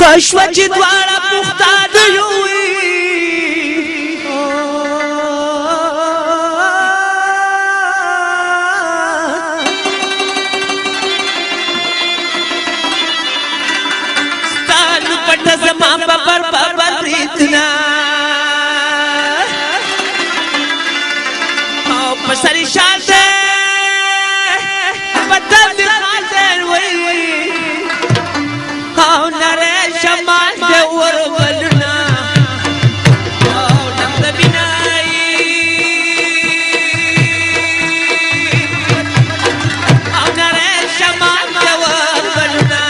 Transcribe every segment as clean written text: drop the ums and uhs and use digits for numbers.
کشوه چې دواړه پختانه یو ستان پټ زما ببر ریتنا او پسر شاته بدل دی خاطر وی او نره شمال دی ور بلنا او نمد بینائی او نره شمال دی ور بلنا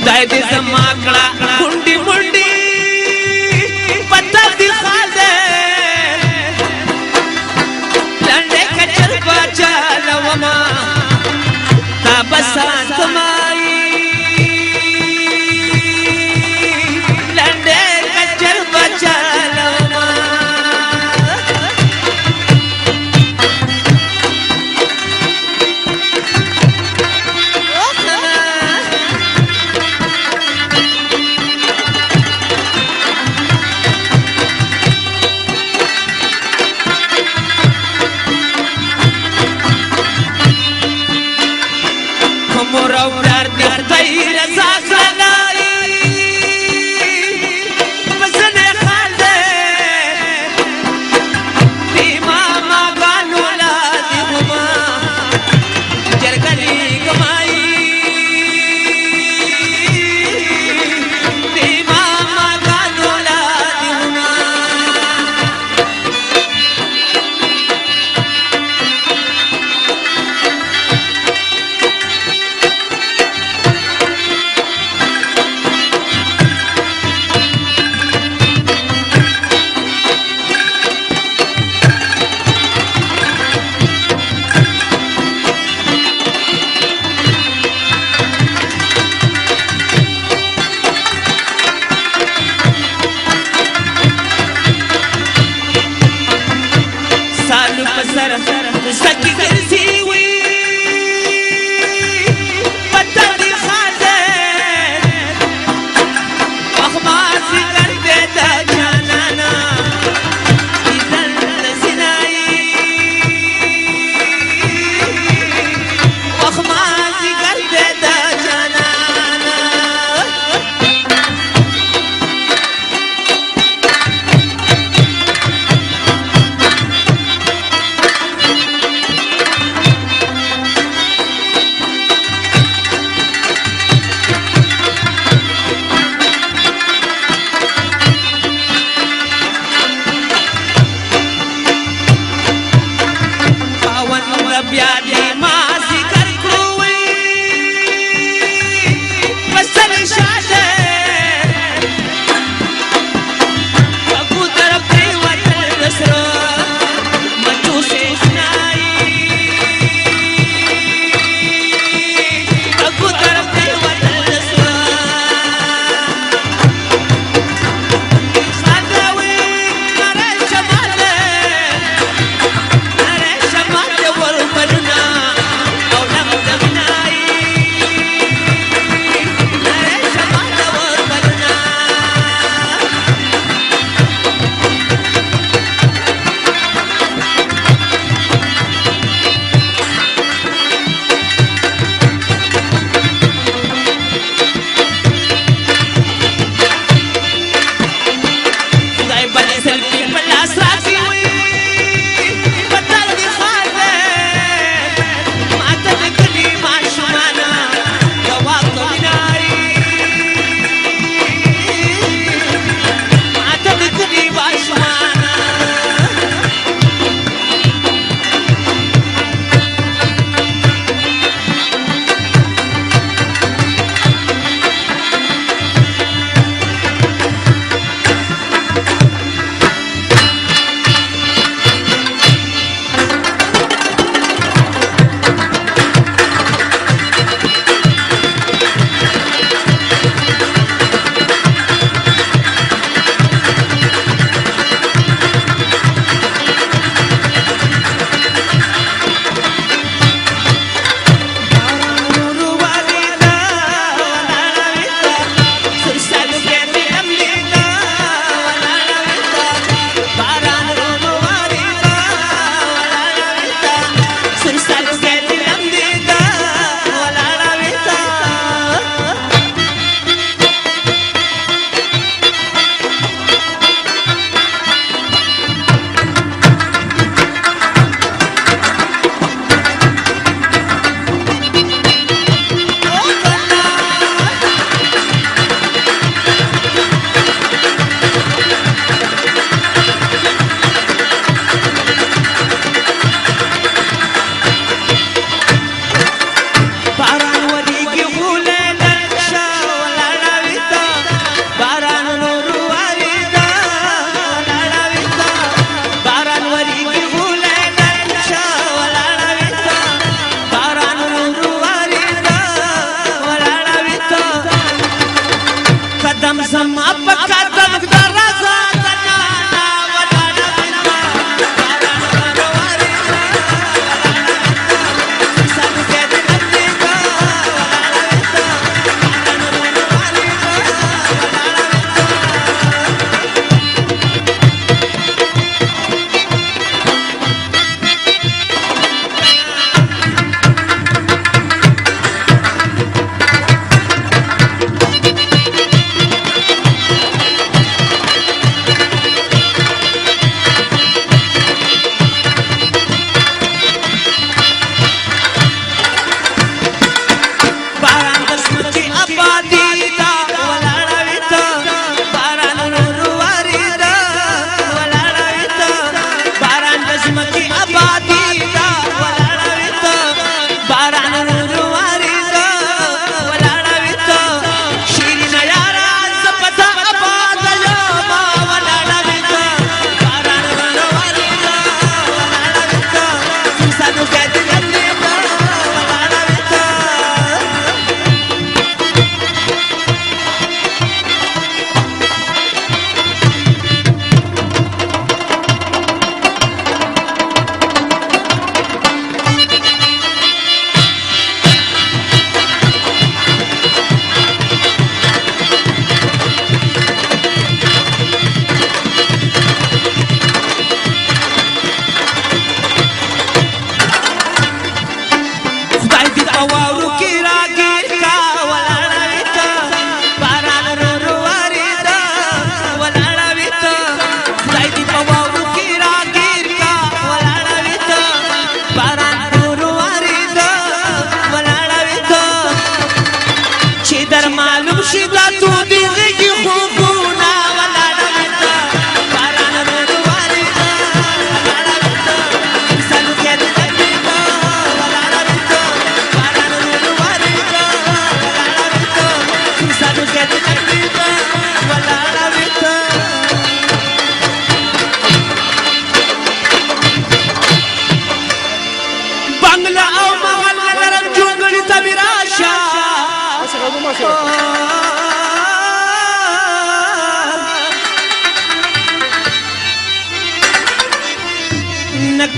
خدای دې زما کړه کونډي منډي پتا دې خاله لنډه کچر باچا لوما تا بسان تمای لنډه کچر باچا لوما مور او پلار دې خدای رضا کړلای پسنه خاله دې ماما غانو لا دې ماما جرګلي کمای دې ماما غانو لا دې ماما सालू पसर सकी गर्सी हुई पता दी खाले अखमासी कर देता जानाना इधर सिनाई अखमासी कर देता जानाना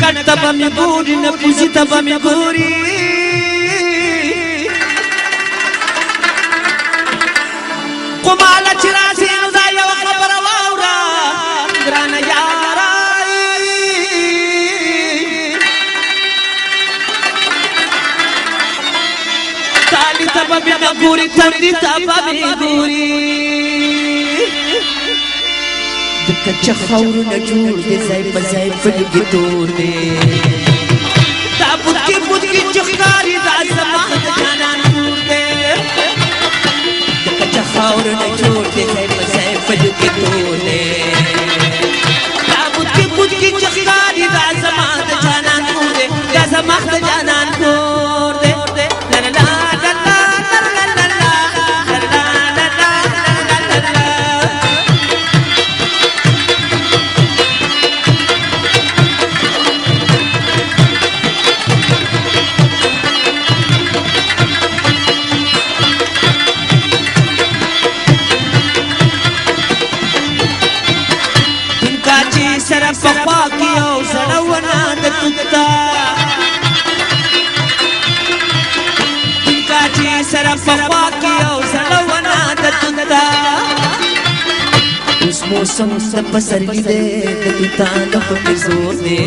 کټ تب می ګوري نه پوزي تب می ګوري قمال چراسي نو دا یو خبر واورا ګران یارا تالي تب می ګوري تندي تب می ګوري کچا خاورو نه جوړ دې ځای په ځای پلګي تور دې دا بوتکی چخکاری دا زما د جانان نور دې کچا خاورو نه جوړ دې ځای په ځای پلګي تور دې دا بوتکی چخکاری دا زما د جانان نور دې دا زما د جانان نور دې لا لا لا سره پخوا کی او زړونه د توتا کاچی سره پخوا کی او زړونه د توتا اوس موسم د پسرلی دې د توتا د په زور دې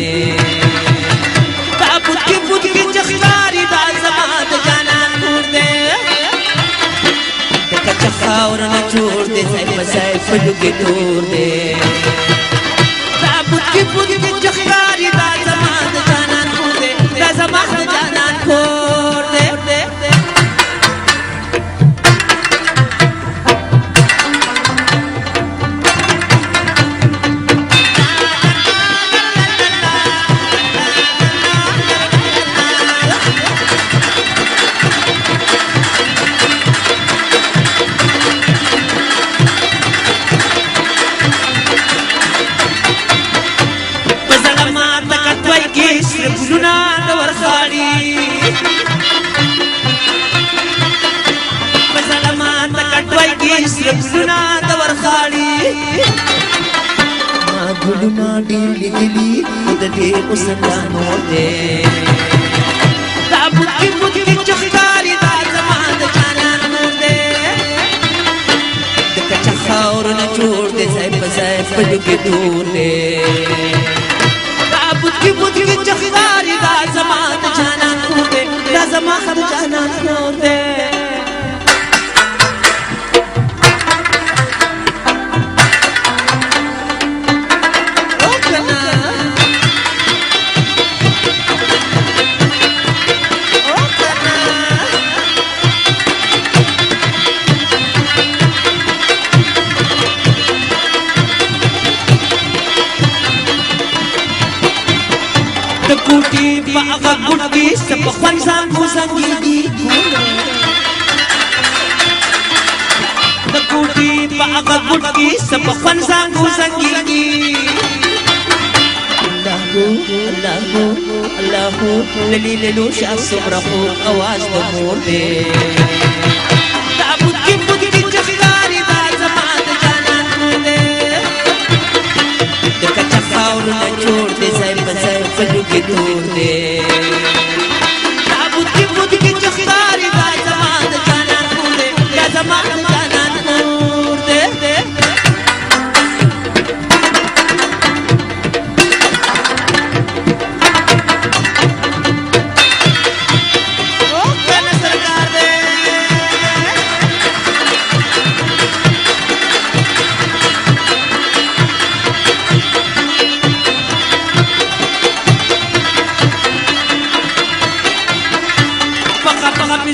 تابوت کی چخکاری دا زما د جانان نور دې د کچا خاور نه جوړ دې ځای په ځای پلوګي تور دې بوتکی چخکاری دا زما د جانان کور دې دا زما د جانان کور دې ګلونه د ورخاړي په ظلمات کټوي کې ګلونه د ورخاړي ما ګلونه ډېر لیدلي د دې اوسنانو دې دا بوتکی چخکاري دا زما د جانان نور دې د کچا خاور نه جوړ دې ځای په ځای پلوګي تور دې بوتکی چخکاری دا زما د جانان نور دې دا زما د جانان نور دې کوټي په هغه ګډ کې سپ خوان ځان مو زنګيږي د کوټي په هغه ګډ کې سپ خوان ځان مو زنګيږي الله الله للی للو شاف صبرخو اواز د مور دې دا بوتکی چخکاری دا زما د جانان نور دې د کچا خاور نه جوړ دې ځای په ځای پلوګي تور دې دا بوتکی چخکاری دا زما د جانان نور دې دا زما د جانان نور دې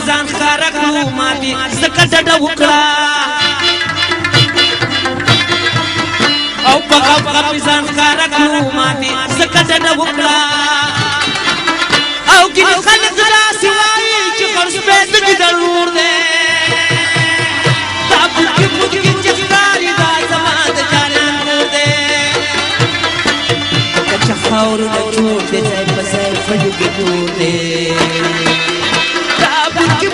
ځان خارق نو ماتي زکه ډډه وکړه او په هغه ځان خارق نو ماتي زکه ډډه وکړه او کې خلک داسې وایي چې قرض په دې ضرور دی دا بوتکی چخکاری دا زما د جانان نور دی کچا خاور نه جوړ دې ځای په ځای پلوګي تور دی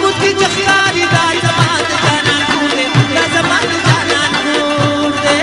بوتکی چخکاری دا زما د جانان نور دې دا زما د جانان نور دې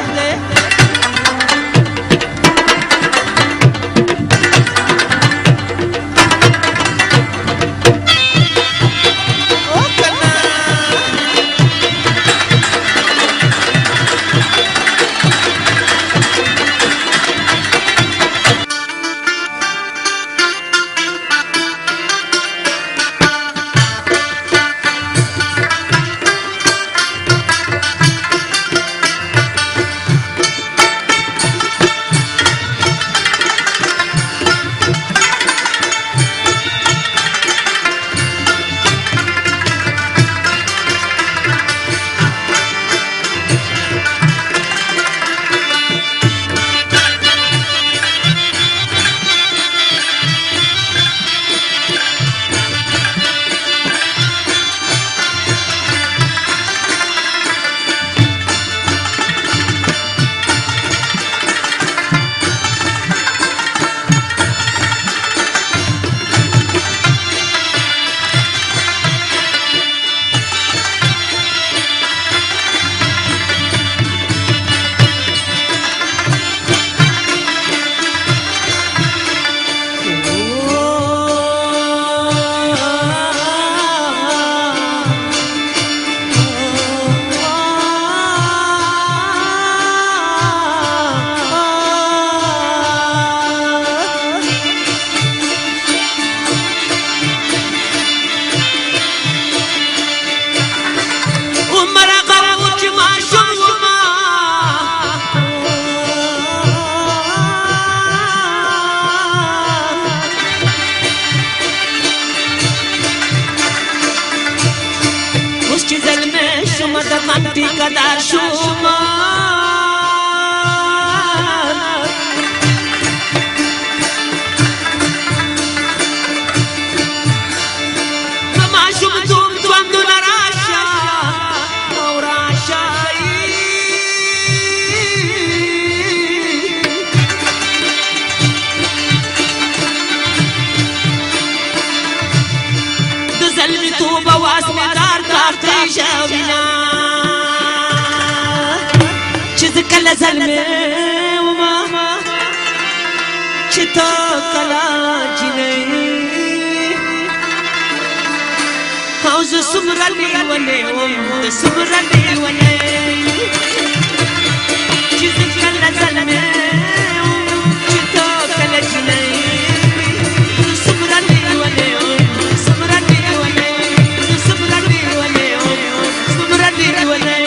من ټیکدار شوم کله ظلمه وما چې تا کلا جنې او زه څومره لیونی وم څومره لیونی چې زه کله ظلمه وم چې تا کلا جنې څومره لیونی وم څومره لیونی څومره لیونی وم څومره لیونی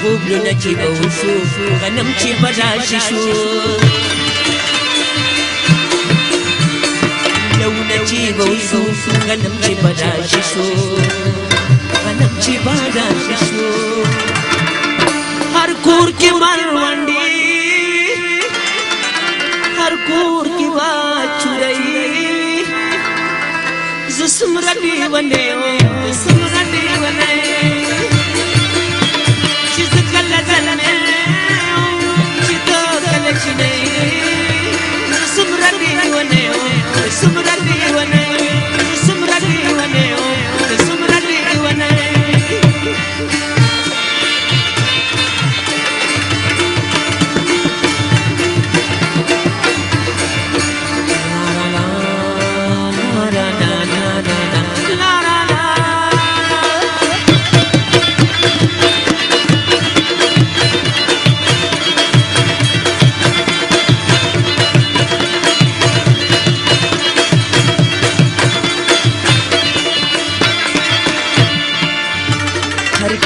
خوبلونه چې به وشو غنم چې به راشي شو لونه چې به وشو غنم چې به راشي شو غنم چې به راشي شو هر کور کې مړوندې هر کور کې به چورۍ زه څومره لیونی وم څومره لیونی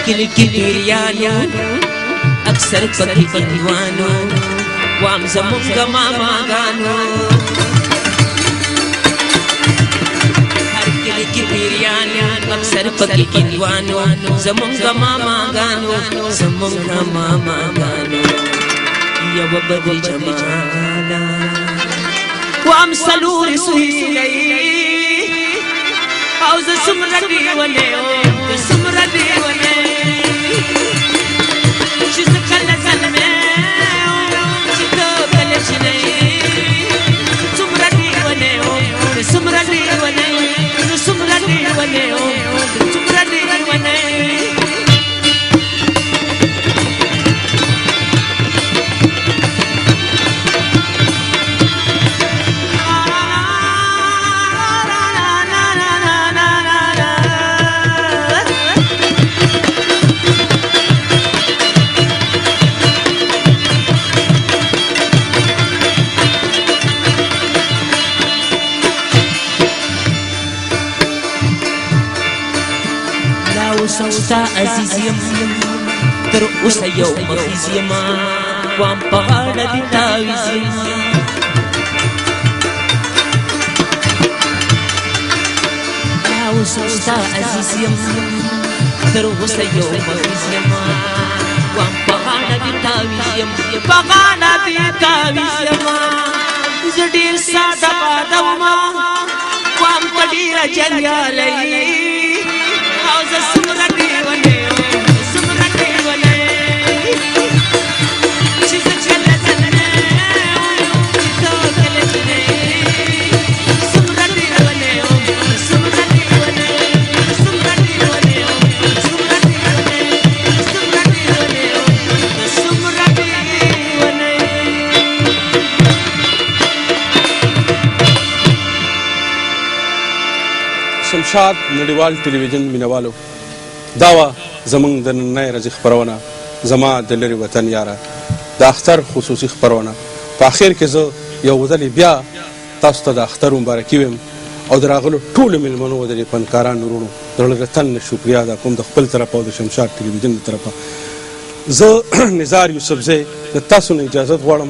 کلی کی پیریانو اکثر پکی پندوانو وام زمونگا ماماگانو ہر کلی کی پیریانو اکثر پکی پندوانو زمونگا ماماگانو زمونگا ماماگانو یا وبدی جمالا وام سلور سویلی او ز سمرا دیونے سمرا دیونے چې زه کله ظلمه چې ته کله جنۍ څومره لیونی وم څومره لیونی څومره لیونی وم څومره لیونی ستا عزیز یم تر اوسه یو مخیز یم وام په غاړه دې تاویز یم دا اوس ستا عزیز یم تر اوسه یو مخیز یم وام په غاړه دې تاویز یم په غاړه دې تاویز یم زه ډېر ساده باده وم وام ته ډېره جنګیالی او زه څومره لیونی وم څومره لیونی چې زه کله ظلمه وم چې ته کله جنۍ څومره لیونی وم څومره لیونی څومره لیونی وم څومره لیونی څومره لیونی وم څومره لیونی شمشاد نړیوال ټلویزیون مینوالو، دا وه زموږ د نننۍ ورځې خپرونه زما د لرې وطن یاره، د اختر خصوصي خپرونه. په اخر کې زه یو ځلې بیا تاسو ته د اختر مبارکي ویم او د راغلو ټولو مېلمنو د دې فنکارانو وروڼو د زړه له تن نه شکریا ادا کوم د خپل طرفه او د شمشاد ټلویزیون له طرفه. زه نزار یوسفزی د تاسو نه اجازت غواړم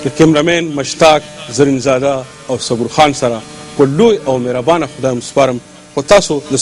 د کیمرامین مشتاق زرینزاده او صبر خان سره په لوی او مهربانه خدای مسپارم، خو تاسو د